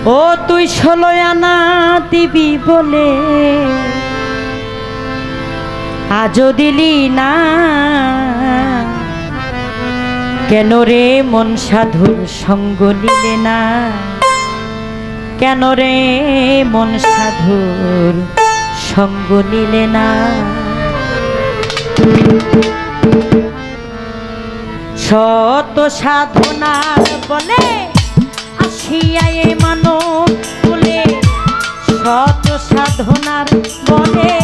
ও তুই 16 আনা দিবি বলে আজও দিলি না, কেন রে মন সাধুর সঙ্গ নিলে না, কেন রে মন সাধুর সঙ্গ নিলে না। শত সাধনার বলে আসিয়ায় মানো বলে, শত সাধনার বলে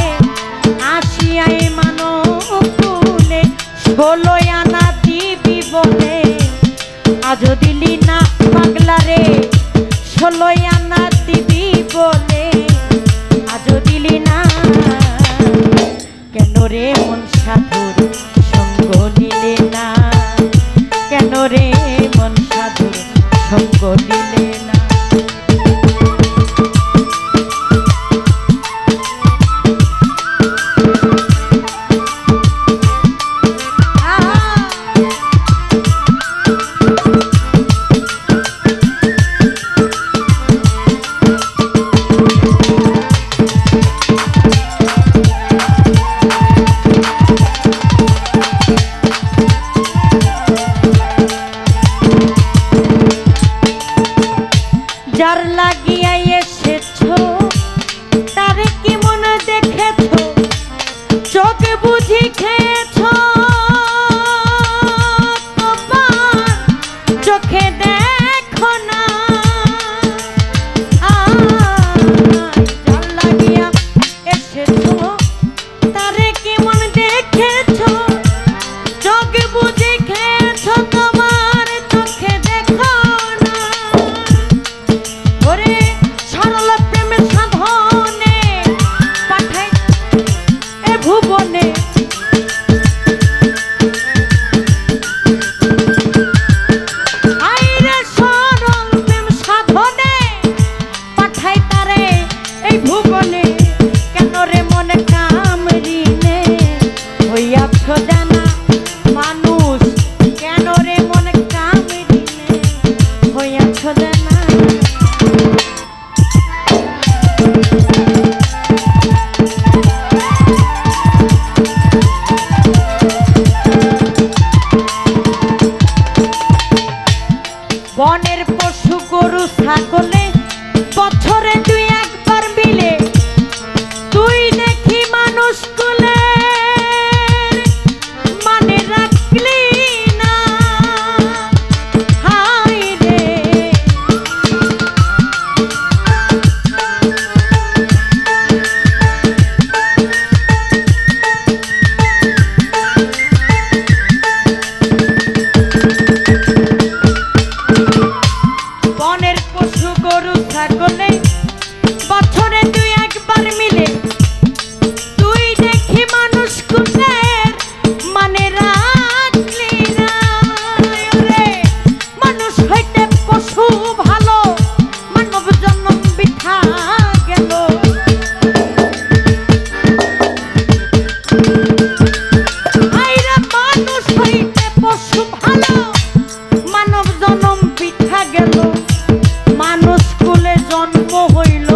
আসিয়ায় মানো বলে, 16 আনা দিবি বলে আজও দিলি না পাগলা রে, 16 আনা দিবি বলে আজও দিলি না, কেন রে মন সাধুর সঙ্গ নিলে না, কেন রে মন সাধুর সঙ্গ নিলে না। যার লাগিয়া এসেছো তারে কি মনে দেখেছো, চোখে বুঝি খেয়েছো তোমার চোখে দেখো না। যার লাগিয়া এসেছো তারে কি মনে দেখেছো, চোখে বুঝি খেয়েছো তোমার চোখে দেখো না। ওরে সরল প্রেমের সাধনে পাঠাই এ ভুবনে, আইরে সরল প্রেম সাধনে পাঠাই তারে এই ভুবনে, কেন রে মনে কামড়িনে হইয়াছ জানা মানুষ, কেন রে মনে কামড়িনে হইয়াছ জানা। বনের পশু গরু ছাগলে বছরে 2-1 মিলে, তুই দেখি মানুষ কুলে মানে রাখলি না। হাই রে বনের পশু গরু ছাগলে বছরে 2-1 মিলে, তুই দেখি মানুষ কুলের মানে রাখলি না। রে মানুষ হইতে পশু ভালো, মানব জন্ম বৃথা গেল। আইরা মানুষ হইতে পশু ভালো, মানব জন্ম বৃথা গেল। মানুষ কুলে জন্ম হইল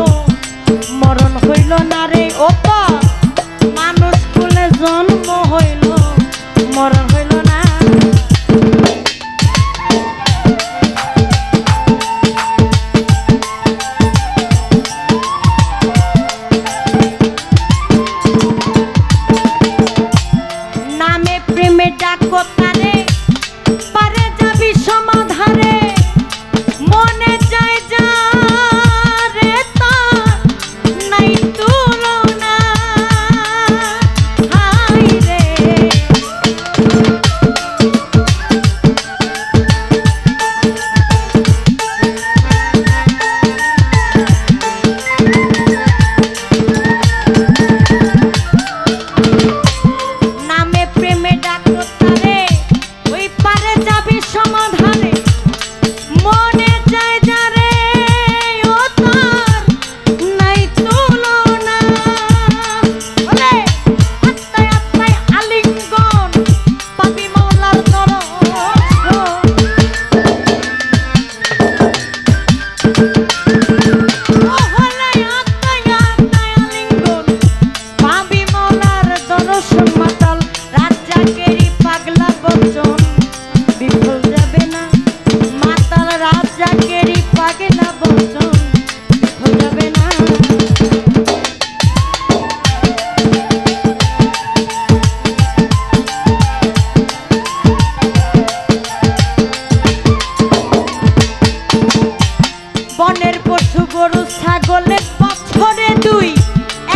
বনের পশু গরু ছাগলের বছরে দুই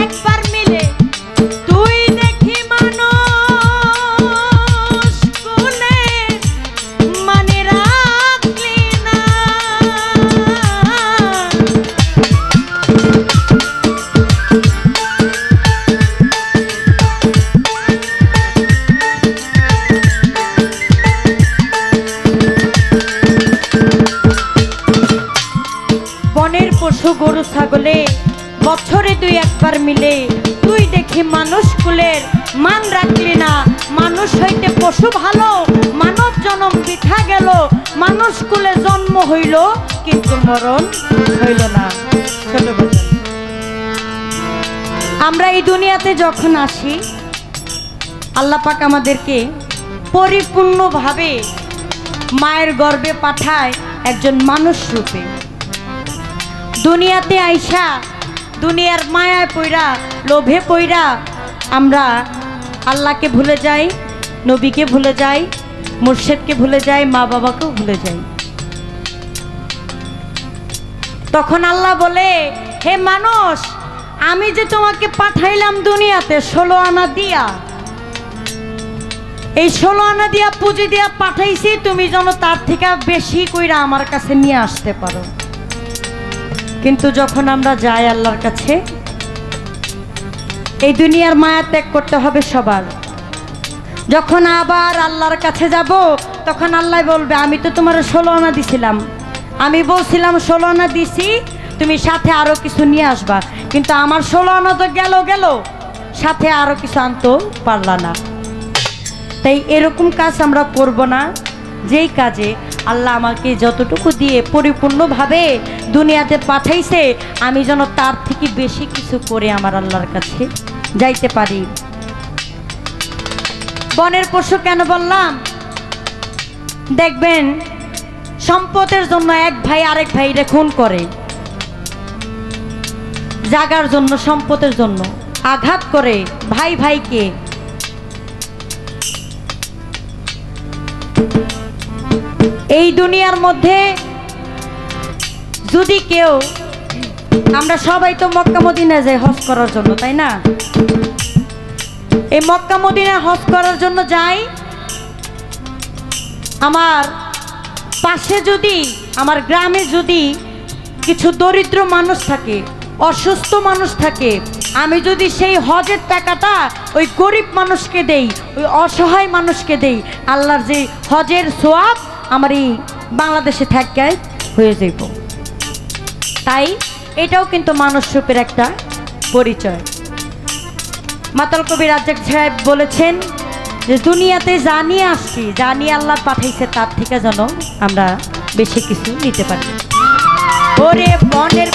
একবার মিলে তুই দেখি মানুষ কুলে মানে রাখলি না। বনের পশু গরু ছাগলে বছরে দুই একবার মিলে তুই দেখি মানুষ কুলের মান রাখলি না। মানুষ হইতে পশু ভালো, মানব জন্ম বৃথা গেল। মানুষ কুলে জন্ম হইল কিন্তু মরণ হইল না। ছোট বাচ্চা, আমরা এই দুনিয়াতে যখন আসি আল্লাহ পাক আমাদেরকে পরিপূর্ণভাবে মায়ের গর্ভে পাঠায় একজন মানুষ রূপে। দুনিয়াতে আইসা দুনিয়ার মায়ায় পইরা লোভে পইরা আমরা আল্লাহকে ভুলে যাই, নবীকে ভুলে যাই, মুর্শিদকে ভুলে যাই, মা বাবাকেও ভুলে যাই। তখন আল্লাহ বলে, হে মানুষ, আমি যে তোমাকে পাঠাইলাম দুনিয়াতে 16 আনা দিয়া, এই 16 আনা দিয়া পুঁজি দিয়া পাঠাইছি, তুমি যেন তার থেকে বেশি কইরা আমার কাছে নিয়ে আসতে পারো। কিন্তু যখন আমরা যাই আল্লাহর কাছে, এই দুনিয়ার মায়া ত্যাগ করতে হবে সবার। যখন আবার আল্লাহর কাছে যাব তখন আল্লাহ বলবে, আমি তো তোমার 16 আনা দিছিলাম, আমি বলছিলাম 16 আনা দিছি, তুমি সাথে আরো কিছু নিয়ে আসবা, কিন্তু আমার 16 আনা তো গেল, সাথে আরো কিছু আনতে পারলা না। তাই এরকম কাজ আমরা করব না, যেই কাজে আল্লাহ আমাকে যতটুকু দিয়ে পরিপূর্ণভাবে দুনিয়াতে পাঠাইছে, আমি যেন তার থেকে বেশি কিছু করে আমার আল্লাহর কাছে যাইতে পারি। বনের পশু কেন বললাম? দেখবেন সম্পদের জন্য এক ভাই আরেক ভাইরে খুন করে, জাগার জন্য, সম্পদের জন্য আঘাত করে ভাই ভাইকে। এই দুনিয়ার মধ্যে যদি কেউ, আমরা সবাই তো মক্কা মদিনা যাই হজ করার জন্য, তাই না? এই মক্কা মদিনা হজ করার জন্য যাই, আমার পাশে যদি, আমার গ্রামে যদি কিছু দরিদ্র মানুষ থাকে, অসুস্থ মানুষ থাকে, আমি যদি সেই হজের টাকাটা ওই গরিব মানুষকে দেই, ওই অসহায় মানুষকে দেই, আল্লাহর যে হজের সওয়াব আমার এই বাংলাদেশে থাকায় হয়ে যাইব। তাই এটাও কিন্তু মানুষ রূপের একটা পরিচয়। মাতাল কবি রাজ্জাক সাহেব বলেছেন যে দুনিয়াতে যা নিয়ে আসছি, যা নিয়ে আল্লাহ পাঠাইছে, তার থেকে যেন আমরা বেশি কিছু নিতে পারি। ওরে বনের